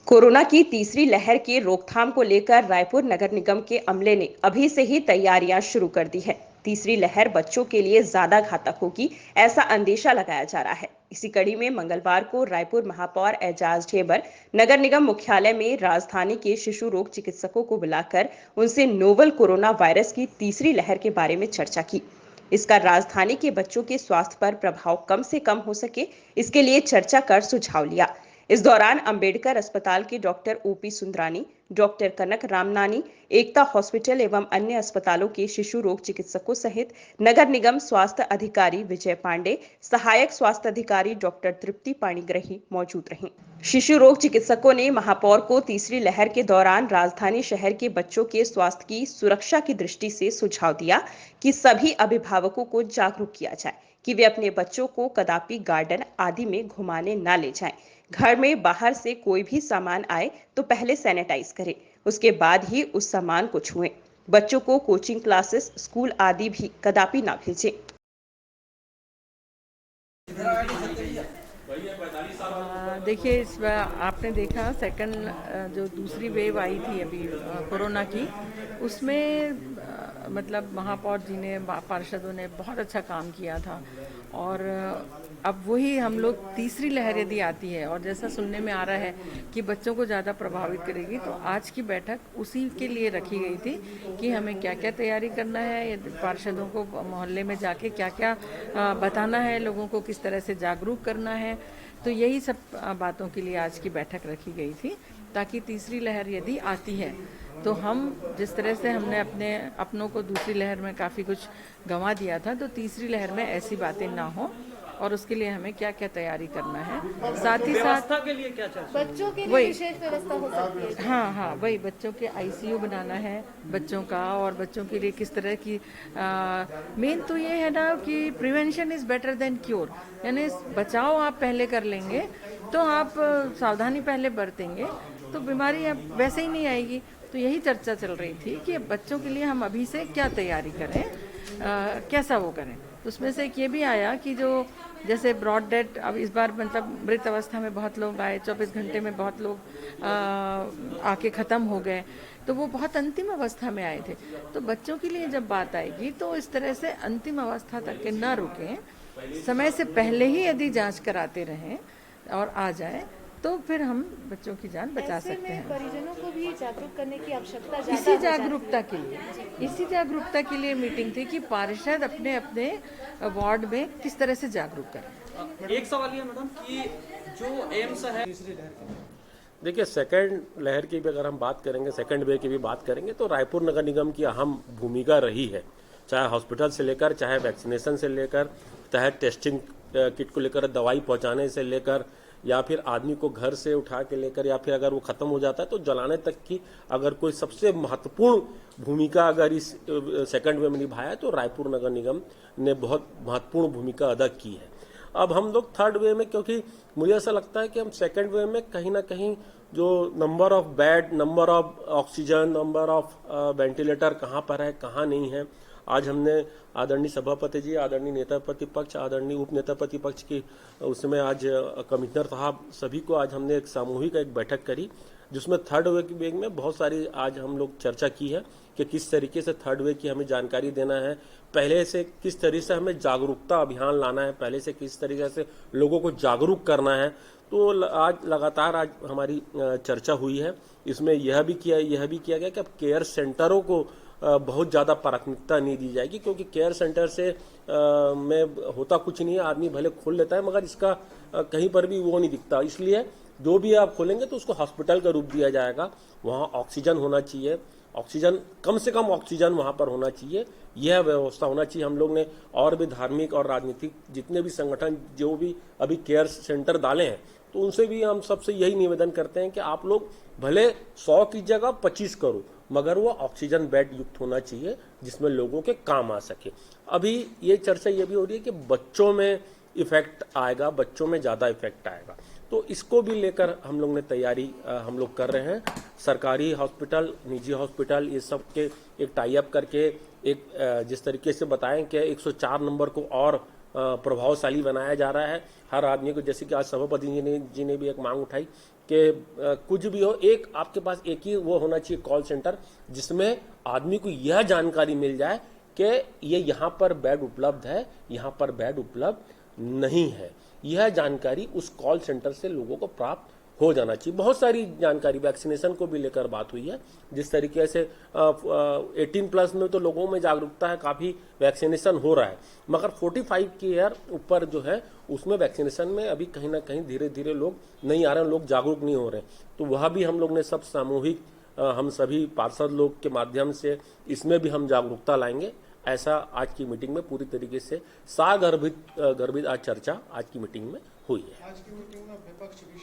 Corona की तीसरी लहर की रोकथाम को लेकर रायपुर नगर निगम के अमले ने अभी से ही तैयारियां शुरू कर दी है। तीसरी लहर बच्चों के लिए ज्यादा घातक होगी, ऐसा अंदेशा लगाया जा रहा है। इसी कड़ी में मंगलवार को रायपुर महापौर एजाज ढेबर नगर निगम मुख्यालय में राजधानी के शिशु रोग चिकित्सकों को बुलाकर उनसे नोवल कोरोना वायरस की तीसरी लहर के बारे में चर्चा की। इसका राजधानी के बच्चों के स्वास्थ्य पर प्रभाव कम से कम हो सके, इसके लिए चर्चा कर सुझाव लिया। इस दौरान अंबेडकर अस्पताल के डॉक्टर ओपी सुंदरानी, डॉक्टर कनक रामनानी, एकता हॉस्पिटल एवं अन्य अस्पतालों के शिशु रोग चिकित्सकों सहित नगर निगम स्वास्थ्य अधिकारी विजय पांडे, सहायक स्वास्थ्य अधिकारी डॉक्टर तृप्ति पाणिग्रही मौजूद रहीं। शिशु रोग चिकित्सकों ने महापौर को तीसरी लहर के दौरान राजधानी शहर के बच्चों के स्वास्थ्य की सुरक्षा की दृष्टि से सुझाव दिया कि सभी अभिभावकों को जागरूक किया जाए कि वे अपने बच्चों को कदापि गार्डन आदि में घुमाने न ले जाएं। घर में बाहर से कोई भी सामान आए तो पहले सैनिटाइज करें, उसके बाद ही उस सामान को छुएं। बच्चों को कोचिंग क्लासेस, स्कूल आदि भी कदापि ना भेजें। देखिए, इस बार आपने देखा सेकंड जो दूसरी वेव आई थी अभी कोरोना की, उसमें मतलब महापौर जी ने, पार्षदों ने बहुत अच्छा काम किया था। और अब वही हम लोग तीसरी लहर यदि आती है और जैसा सुनने में आ रहा है कि बच्चों को ज़्यादा प्रभावित करेगी, तो आज की बैठक उसी के लिए रखी गई थी कि हमें क्या क्या तैयारी करना है, पार्षदों को मोहल्ले में जाके क्या क्या बताना है, लोगों को किस तरह से जागरूक करना है। तो यही सब बातों के लिए आज की बैठक रखी गई थी, ताकि तीसरी लहर यदि आती है तो हम जिस तरह से हमने अपनों को दूसरी लहर में काफ़ी कुछ गंवा दिया था, तो तीसरी लहर में ऐसी बातें ना हो। और उसके लिए हमें क्या क्या तैयारी करना है, साथ ही साथ के लिए क्या चर्चा, बच्चों के लिए विशेष व्यवस्था हो सकती है। हाँ, वही बच्चों के आईसीयू बनाना है बच्चों का, और बच्चों के लिए किस तरह की मेन तो ये है ना कि prevention is better than cure, यानी बचाव आप पहले कर लेंगे तो आप सावधानी पहले बरतेंगे तो बीमारी अब वैसे ही नहीं आएगी। तो यही चर्चा चल रही थी कि बच्चों के लिए हम अभी से क्या तैयारी करें, कैसा वो करें। तो उसमें से एक ये भी आया कि जो जैसे ब्रॉड डेथ, अब इस बार मतलब मृत अवस्था में बहुत लोग आए, 24 घंटे में बहुत लोग आके ख़त्म हो गए, तो वो बहुत अंतिम अवस्था में आए थे। तो बच्चों के लिए जब बात आएगी तो इस तरह से अंतिम अवस्था तक के ना रुकें, समय से पहले ही यदि जांच कराते रहें और आ जाए तो फिर हम बच्चों की जान बचा सकते हैं। परिजनों को भी जागरूक करने की आवश्यकता इसी जागरूकता के लिए मीटिंग थी कि पार्षद अपने अपने वार्ड में किस तरह से जागरूक करें। एक सवाल ये मैडम कि जो एम्स है, देखिए सेकंड लहर की भी अगर हम बात करेंगे, सेकंड वेव की भी बात करेंगे, तो रायपुर नगर निगम की अहम भूमिका रही है, चाहे हॉस्पिटल से लेकर, चाहे वैक्सीनेशन से लेकर, चाहे टेस्टिंग किट को लेकर, दवाई पहुंचाने से लेकर, या फिर आदमी को घर से उठा के लेकर, या फिर अगर वो खत्म हो जाता है तो जलाने तक की अगर कोई सबसे महत्वपूर्ण भूमिका अगर इस सेकंड वेव में निभाया है तो रायपुर नगर निगम ने बहुत महत्वपूर्ण भूमिका अदा की है। अब हम लोग थर्ड वेव में, क्योंकि मुझे ऐसा लगता है कि हम सेकंड वेव में कहीं ना कहीं जो number of bed, number of oxygen, number of ventilator कहाँ पर है, कहाँ नहीं है, आज हमने आदरणीय सभापति जी, आदरणीय नेता प्रतिपक्ष, आदरणीय उप नेता प्रतिपक्ष की उसमें आज कमिश्नर साहब सभी को आज हमने एक सामूहिक एक बैठक करी, जिसमें थर्ड वेव में बहुत सारी आज हम लोग चर्चा की है कि किस तरीके से थर्ड वेव की हमें जानकारी देना है, पहले से किस तरीके से हमें जागरूकता अभियान लाना है, पहले से किस तरीके से लोगों को जागरूक करना है। तो आज लगातार आज हमारी चर्चा हुई है। इसमें यह भी किया गया कि अब केयर सेंटरों को बहुत ज़्यादा प्राथमिकता नहीं दी जाएगी, क्योंकि केयर सेंटर से में होता कुछ नहीं है, आदमी भले खोल लेता है मगर इसका कहीं पर भी वो नहीं दिखता। इसलिए जो भी आप खोलेंगे तो उसको हॉस्पिटल का रूप दिया जाएगा, वहाँ ऑक्सीजन होना चाहिए, ऑक्सीजन कम से कम ऑक्सीजन वहाँ पर होना चाहिए, यह व्यवस्था होना चाहिए। हम लोग ने और भी धार्मिक और राजनीतिक जितने भी संगठन जो भी अभी केयर सेंटर डाले हैं, तो उनसे भी हम सबसे यही निवेदन करते हैं कि आप लोग भले 100 की जगह 25 करो, मगर वो ऑक्सीजन बेड युक्त होना चाहिए जिसमें लोगों के काम आ सके। अभी ये चर्चा ये भी हो रही है कि बच्चों में इफेक्ट आएगा, बच्चों में ज़्यादा इफेक्ट आएगा, तो इसको भी लेकर हम लोग ने तैयारी हम लोग कर रहे हैं। सरकारी हॉस्पिटल, निजी हॉस्पिटल, ये सब के एक टाई अप करके एक जिस तरीके से बताएं कि 104 नंबर को और प्रभावशाली बनाया जा रहा है। हर आदमी को, जैसे कि आज सभापति जी ने भी एक मांग उठाई कि कुछ भी हो, एक आपके पास एक ही वो होना चाहिए कॉल सेंटर, जिसमें आदमी को यह जानकारी मिल जाए कि ये यहाँ पर बेड उपलब्ध है, यहाँ पर बेड उपलब्ध नहीं है। यह जानकारी उस कॉल सेंटर से लोगों को प्राप्त हो जाना चाहिए। बहुत सारी जानकारी वैक्सीनेशन को भी लेकर बात हुई है। जिस तरीके से 18+ में तो लोगों में जागरूकता है, काफ़ी वैक्सीनेशन हो रहा है, मगर 45 के ईयर ऊपर जो है उसमें वैक्सीनेशन में अभी कहीं ना कहीं धीरे धीरे लोग नहीं आ रहे हैं, लोग जागरूक नहीं हो रहे हैं। तो वह भी हम लोग ने सब सामूहिक, हम सभी पार्षद लोग के माध्यम से इसमें भी हम जागरूकता लाएंगे। ऐसा आज की मीटिंग में पूरी तरीके से सागर्भित आज चर्चा आज की मीटिंग में हुई है। आज की मीटिंग में विपक्ष भी